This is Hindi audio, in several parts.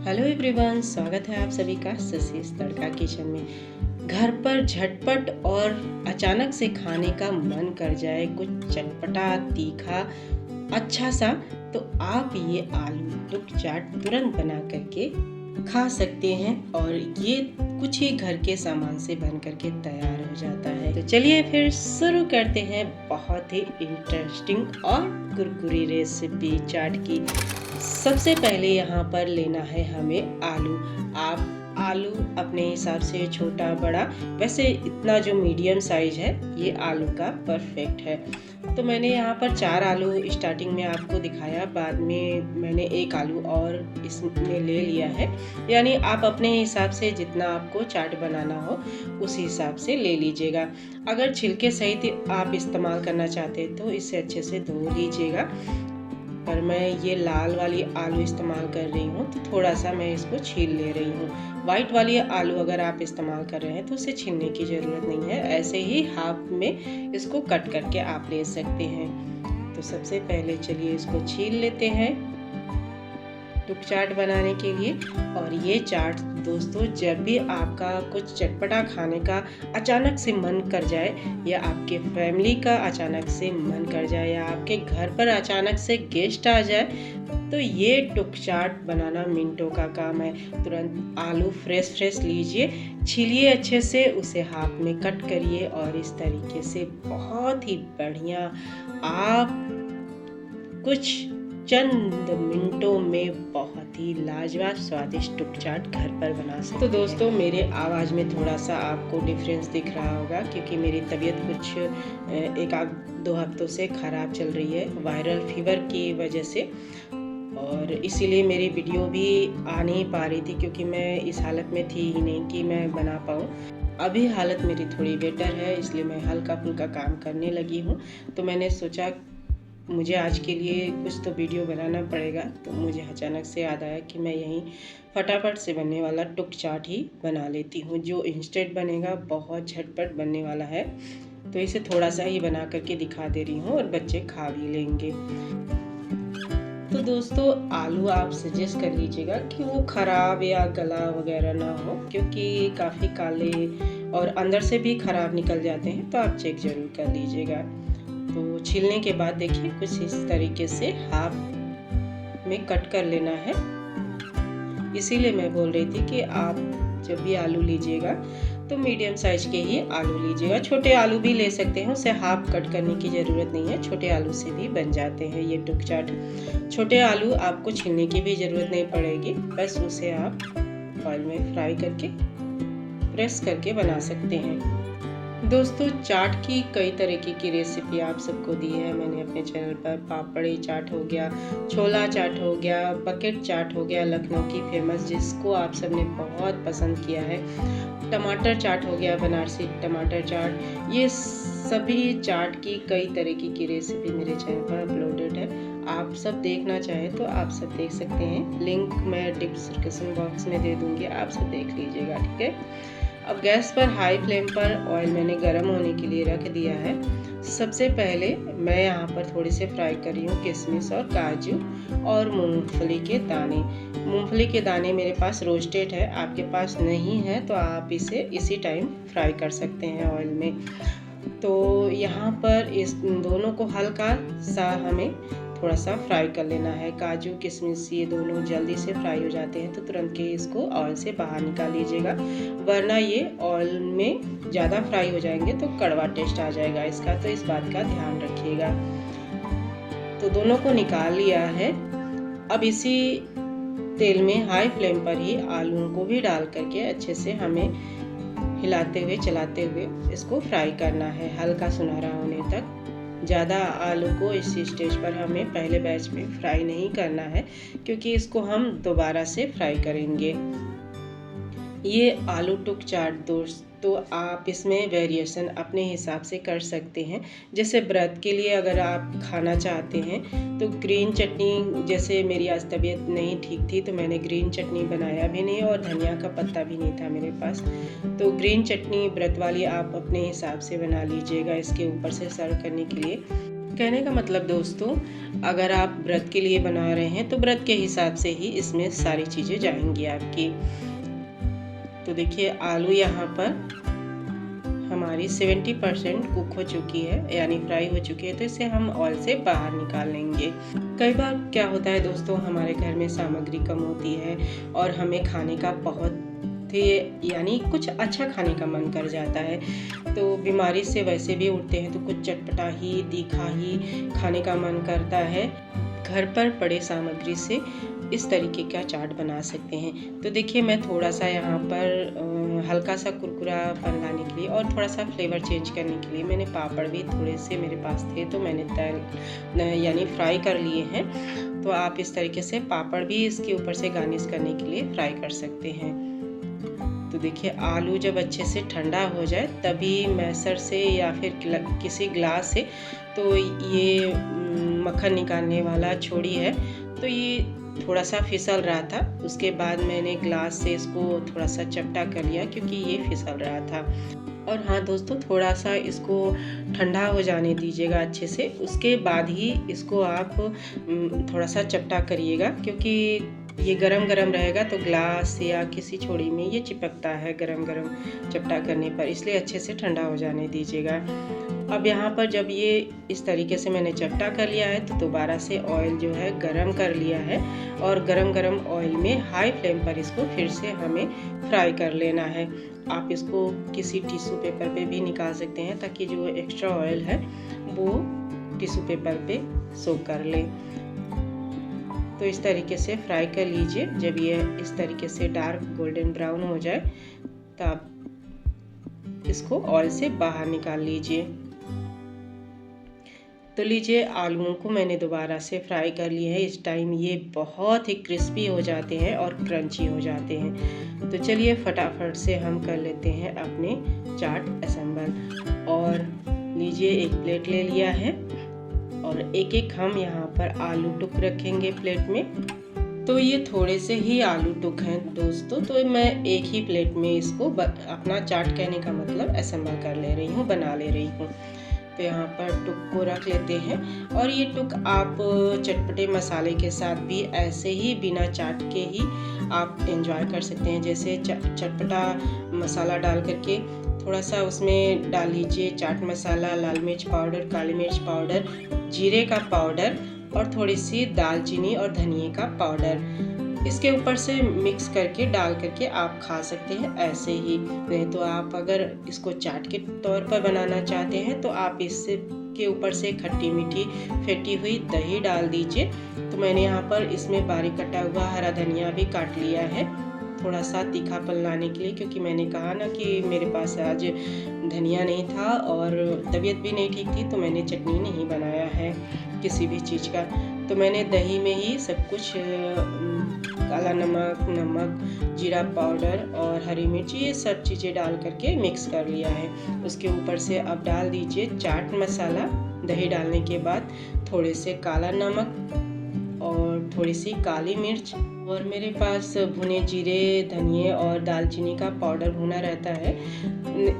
हेलो एवरीवन, स्वागत है आप सभी का ससीस तड़का किचन में। घर पर झटपट और अचानक से खाने का मन कर जाए कुछ चटपटा तीखा अच्छा सा, तो आप ये आलू टुक चाट तुरंत बना करके खा सकते हैं और ये कुछ ही घर के सामान से बन करके तैयार हो जाता है। तो चलिए फिर शुरू करते हैं बहुत ही इंटरेस्टिंग और कुरकुरी रेसिपी चाट की। सबसे पहले यहाँ पर लेना है हमें आलू। आप आलू अपने हिसाब से छोटा बड़ा, वैसे इतना जो मीडियम साइज है ये आलू का परफेक्ट है। तो मैंने यहाँ पर 4 आलू स्टार्टिंग में आपको दिखाया, बाद में मैंने 1 आलू और इसमें ले लिया है। यानी आप अपने हिसाब से जितना आपको चाट बनाना हो उस हिसाब से ले लीजिएगा। अगर छिलके सहित आप इस्तेमाल करना चाहते हैं तो इसे अच्छे से धो लीजिएगा, पर मैं ये लाल वाली आलू इस्तेमाल कर रही हूँ तो थोड़ा सा मैं इसको छील ले रही हूँ। वाइट वाली आलू अगर आप इस्तेमाल कर रहे हैं तो उसे छीलने की ज़रूरत नहीं है, ऐसे ही हाफ में इसको कट करके आप ले सकते हैं। तो सबसे पहले चलिए इसको छील लेते हैं टुक चाट बनाने के लिए। और ये चाट दोस्तों, जब भी आपका कुछ चटपटा खाने का अचानक से मन कर जाए, या आपके फैमिली का अचानक से मन कर जाए, या आपके घर पर अचानक से गेस्ट आ जाए, तो ये टुक चाट बनाना मिनटों का काम है। तुरंत आलू फ्रेश लीजिए, छीलिए अच्छे से, उसे हाफ में कट करिए और इस तरीके से बहुत ही बढ़िया आप कुछ चंद मिनटों में बहुत ही लाजवाब स्वादिष्ट टुक चाट घर पर बना सकते हैं। तो दोस्तों, मेरे आवाज़ में थोड़ा सा आपको डिफरेंस दिख रहा होगा क्योंकि मेरी तबीयत कुछ 1-2 हफ्तों से ख़राब चल रही है वायरल फीवर की वजह से, और इसीलिए मेरी वीडियो भी आ नहीं पा रही थी क्योंकि मैं इस हालत में थी ही नहीं कि मैं बना पाऊँ। अभी हालत मेरी थोड़ी बेटर है, इसलिए मैं हल्का फुल्का काम करने लगी हूँ। तो मैंने सोचा मुझे आज के लिए कुछ तो वीडियो बनाना पड़ेगा, तो मुझे अचानक से याद आया कि मैं यहीं फटाफट से बनने वाला टुक चाट ही बना लेती हूँ, जो इंस्टेंट बनेगा, बहुत झटपट बनने वाला है। तो इसे थोड़ा सा ही बना करके दिखा दे रही हूँ और बच्चे खा भी लेंगे। तो दोस्तों, आलू आप सजेस्ट कर लीजिएगा कि वो ख़राब या गला वगैरह ना हो, क्योंकि काफ़ी काले और अंदर से भी ख़राब निकल जाते हैं, तो आप चेक ज़रूर कर लीजिएगा। तो छीलने के बाद देखिए कुछ इस तरीके से हाफ में कट कर लेना है। इसीलिए मैं बोल रही थी कि आप जब भी आलू लीजिएगा तो मीडियम साइज के ही आलू लीजिएगा। छोटे आलू भी ले सकते हैं, उसे हाफ कट करने की ज़रूरत नहीं है, छोटे आलू से भी बन जाते हैं ये टुक चाट। छोटे आलू आपको छीलने की भी ज़रूरत नहीं पड़ेगी, बस उसे आप ऑयल में फ्राई करके प्रेस करके बना सकते हैं। दोस्तों, चाट की कई तरीके की रेसिपी आप सबको दी है मैंने अपने चैनल पर। पापड़ी चाट हो गया, छोला चाट हो गया, बकेट चाट हो गया, लखनऊ की फेमस जिसको आप सबने बहुत पसंद किया है, टमाटर चाट हो गया, बनारसी टमाटर चाट। ये सभी चाट की कई तरीके की रेसिपी मेरे चैनल पर अपलोडेड है। आप सब देखना चाहें तो आप सब देख सकते हैं, लिंक मैं डिस्क्रिप्शन बॉक्स में दे दूँगी, आप सब देख लीजिएगा, ठीक है। अब गैस पर हाई फ्लेम पर ऑयल मैंने गर्म होने के लिए रख दिया है। सबसे पहले मैं यहाँ पर थोड़ी से फ्राई कर रही हूँ किशमिश और काजू और मूंगफली के दाने। मूंगफली के दाने मेरे पास रोस्टेड है, आपके पास नहीं है तो आप इसे इसी टाइम फ्राई कर सकते हैं ऑयल में। तो यहाँ पर इस दोनों को हल्का सा हमें थोड़ा सा फ्राई कर लेना है। काजू किशमिश ये दोनों जल्दी से फ्राई हो जाते हैं, तो तुरंत के इसको ऑयल से बाहर निकाल लीजिएगा, वरना ये ऑयल में ज़्यादा फ्राई हो जाएंगे तो कड़वा टेस्ट आ जाएगा इसका, तो इस बात का ध्यान रखिएगा। तो दोनों को निकाल लिया है। अब इसी तेल में हाई फ्लेम पर ही आलूओं को भी डाल करके अच्छे से हमें हिलाते हुए चलाते हुए इसको फ्राई करना है हल्का सुनहरा होने तक। ज़्यादा आलू को इस स्टेज पर हमें पहले बैच में फ्राई नहीं करना है, क्योंकि इसको हम दोबारा से फ्राई करेंगे। ये आलू टुक चाट दोस्तों, आप इसमें वेरिएशन अपने हिसाब से कर सकते हैं। जैसे व्रत के लिए अगर आप खाना चाहते हैं तो ग्रीन चटनी, जैसे मेरी आज तबीयत नहीं ठीक थी तो मैंने ग्रीन चटनी बनाया भी नहीं और धनिया का पत्ता भी नहीं था मेरे पास, तो ग्रीन चटनी व्रत वाली आप अपने हिसाब से बना लीजिएगा इसके ऊपर से सर्व करने के लिए। कहने का मतलब दोस्तों, अगर आप व्रत के लिए बना रहे हैं तो व्रत के हिसाब से ही इसमें सारी चीज़ें जाएंगी आपकी। तो देखिए आलू यहाँ पर हमारी 70% कुक हो चुकी है, यानी फ्राई हो चुकी है, तो इसे हम ऑयल से बाहर निकाल लेंगे। कई बार क्या होता है दोस्तों, हमारे घर में सामग्री कम होती है और हमें खाने का बहुत यानी कुछ अच्छा खाने का मन कर जाता है। तो बीमारी से वैसे भी उठते हैं तो कुछ चटपटा ही तीखा ही खाने का मन करता है। घर पर पड़े सामग्री से इस तरीके का चाट बना सकते हैं। तो देखिए मैं थोड़ा सा यहाँ पर हल्का सा कुरकुरापन लाने के लिए और थोड़ा सा फ्लेवर चेंज करने के लिए मैंने पापड़ भी थोड़े से मेरे पास थे तो मैंने तल यानी फ्राई कर लिए हैं। तो आप इस तरीके से पापड़ भी इसके ऊपर से गार्निश करने के लिए फ्राई कर सकते हैं। तो देखिए आलू जब अच्छे से ठंडा हो जाए तभी मैसर से या फिर किसी ग्लास से, तो ये मक्खन निकालने वाला छोड़ी है तो ये थोड़ा सा फिसल रहा था, उसके बाद मैंने ग्लास से इसको थोड़ा सा चपटा कर लिया क्योंकि ये फिसल रहा था। और हाँ दोस्तों, थोड़ा सा इसको ठंडा हो जाने दीजिएगा अच्छे से, उसके बाद ही इसको आप थोड़ा सा चपटा करिएगा, क्योंकि ये गरम गरम रहेगा तो ग्लास या किसी छोड़ी में ये चिपकता है गरम गरम चपटा करने पर, इसलिए अच्छे से ठंडा हो जाने दीजिएगा। अब यहाँ पर जब ये इस तरीके से मैंने चपटा कर लिया है तो दोबारा से ऑयल जो है गरम कर लिया है और गरम गरम ऑयल में हाई फ्लेम पर इसको फिर से हमें फ्राई कर लेना है। आप इसको किसी टिश्यू पेपर पे भी निकाल सकते हैं ताकि जो एक्स्ट्रा ऑयल है वो टिश्यू पेपर पे सोक कर ले। तो इस तरीके से फ्राई कर लीजिए। जब ये इस तरीके से डार्क गोल्डन ब्राउन हो जाए तो आप इसको ऑयल से बाहर निकाल लीजिए। तो लीजिए आलूओं को मैंने दोबारा से फ्राई कर लिए है। इस टाइम ये बहुत ही क्रिस्पी हो जाते हैं और क्रंची हो जाते हैं। तो चलिए फटाफट से हम कर लेते हैं अपने चाट असेंबल। और लीजिए एक प्लेट ले लिया है और एक एक हम यहाँ पर आलू टुक रखेंगे प्लेट में। तो ये थोड़े से ही आलू टुक हैं दोस्तों, तो मैं एक ही प्लेट में इसको अपना चाट कहने का मतलब असेंबल कर ले रही हूँ, बना ले रही हूँ। तो यहाँ पर टुक को रख लेते हैं और ये टुक आप चटपटे मसाले के साथ भी ऐसे ही बिना चाट के ही आप एंजॉय कर सकते हैं। जैसे चटपटा मसाला डाल करके थोड़ा सा उसमें डाल लीजिए चाट मसाला, लाल मिर्च पाउडर, काली मिर्च पाउडर, जीरे का पाउडर और थोड़ी सी दालचीनी और धनिए का पाउडर, इसके ऊपर से मिक्स करके डाल करके आप खा सकते हैं ऐसे ही। नहीं तो आप अगर इसको चाट के तौर पर बनाना चाहते हैं तो आप इससे के ऊपर से खट्टी मीठी फेंटी हुई दही डाल दीजिए। तो मैंने यहाँ पर इसमें बारीक कटा हुआ हरा धनिया भी काट लिया है थोड़ा सा तीखापन लाने के लिए, क्योंकि मैंने कहा ना कि मेरे पास आज धनिया नहीं था और तबीयत भी नहीं ठीक थी, तो मैंने चटनी नहीं बनाया है किसी भी चीज़ का। तो मैंने दही में ही सब कुछ काला नमक, जीरा पाउडर और हरी मिर्ची ये सब चीज़ें डाल करके मिक्स कर लिया है। उसके ऊपर से अब डाल दीजिए चाट मसाला। दही डालने के बाद थोड़े से काला नमक और थोड़ी सी काली मिर्च और मेरे पास भुने जीरे, धनिए और दालचीनी का पाउडर भुना रहता है,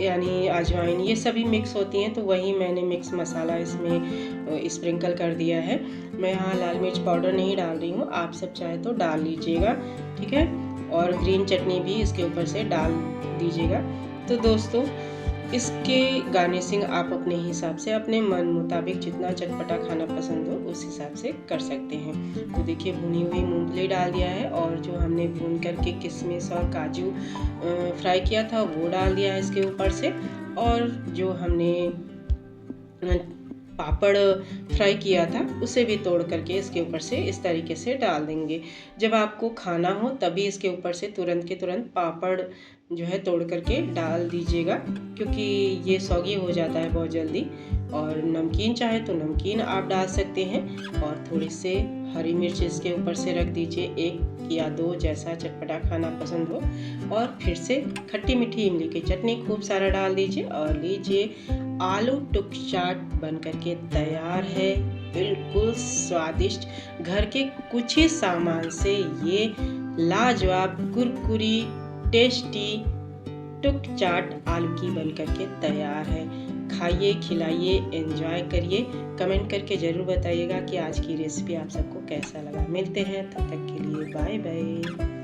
यानी अजवाइन, ये सभी मिक्स होती हैं। तो वही मैंने मिक्स मसाला इसमें स्प्रिंकल कर दिया है। मैं यहाँ लाल मिर्च पाउडर नहीं डाल रही हूँ, आप सब चाहे तो डाल लीजिएगा, ठीक है। और ग्रीन चटनी भी इसके ऊपर से डाल दीजिएगा। तो दोस्तों इसके गार्निशिंग आप अपने हिसाब से, अपने मन मुताबिक जितना चटपटा खाना पसंद हो उस हिसाब से कर सकते हैं। तो देखिए भुनी हुई मूंगफली डाल दिया है और जो हमने भून करके किशमिश और काजू फ्राई किया था वो डाल दिया है इसके ऊपर से। और जो हमने पापड़ फ्राई किया था उसे भी तोड़ करके इसके ऊपर से इस तरीके से डाल देंगे। जब आपको खाना हो तभी इसके ऊपर से तुरंत के तुरंत पापड़ जो है तोड़ करके डाल दीजिएगा, क्योंकि ये सौगी हो जाता है बहुत जल्दी। और नमकीन चाहे तो नमकीन आप डाल सकते हैं और थोड़ी से हरी मिर्च इसके ऊपर से रख दीजिए, 1 या 2 जैसा चटपटा खाना पसंद हो। और फिर से खट्टी मीठी इमली की चटनी खूब सारा डाल दीजिए और लीजिए आलू टुक चाट बन करके तैयार है। बिल्कुल स्वादिष्ट, घर के कुछ ही सामान से ये लाजवाब कुरकुरी टेस्टी टुक चाट आलू की बन करके तैयार है। खाइए, खिलाइए, एंजॉय करिए। कमेंट करके ज़रूर बताइएगा कि आज की रेसिपी आप सबको कैसा लगा। मिलते हैं, तब तक के लिए बाय बाय।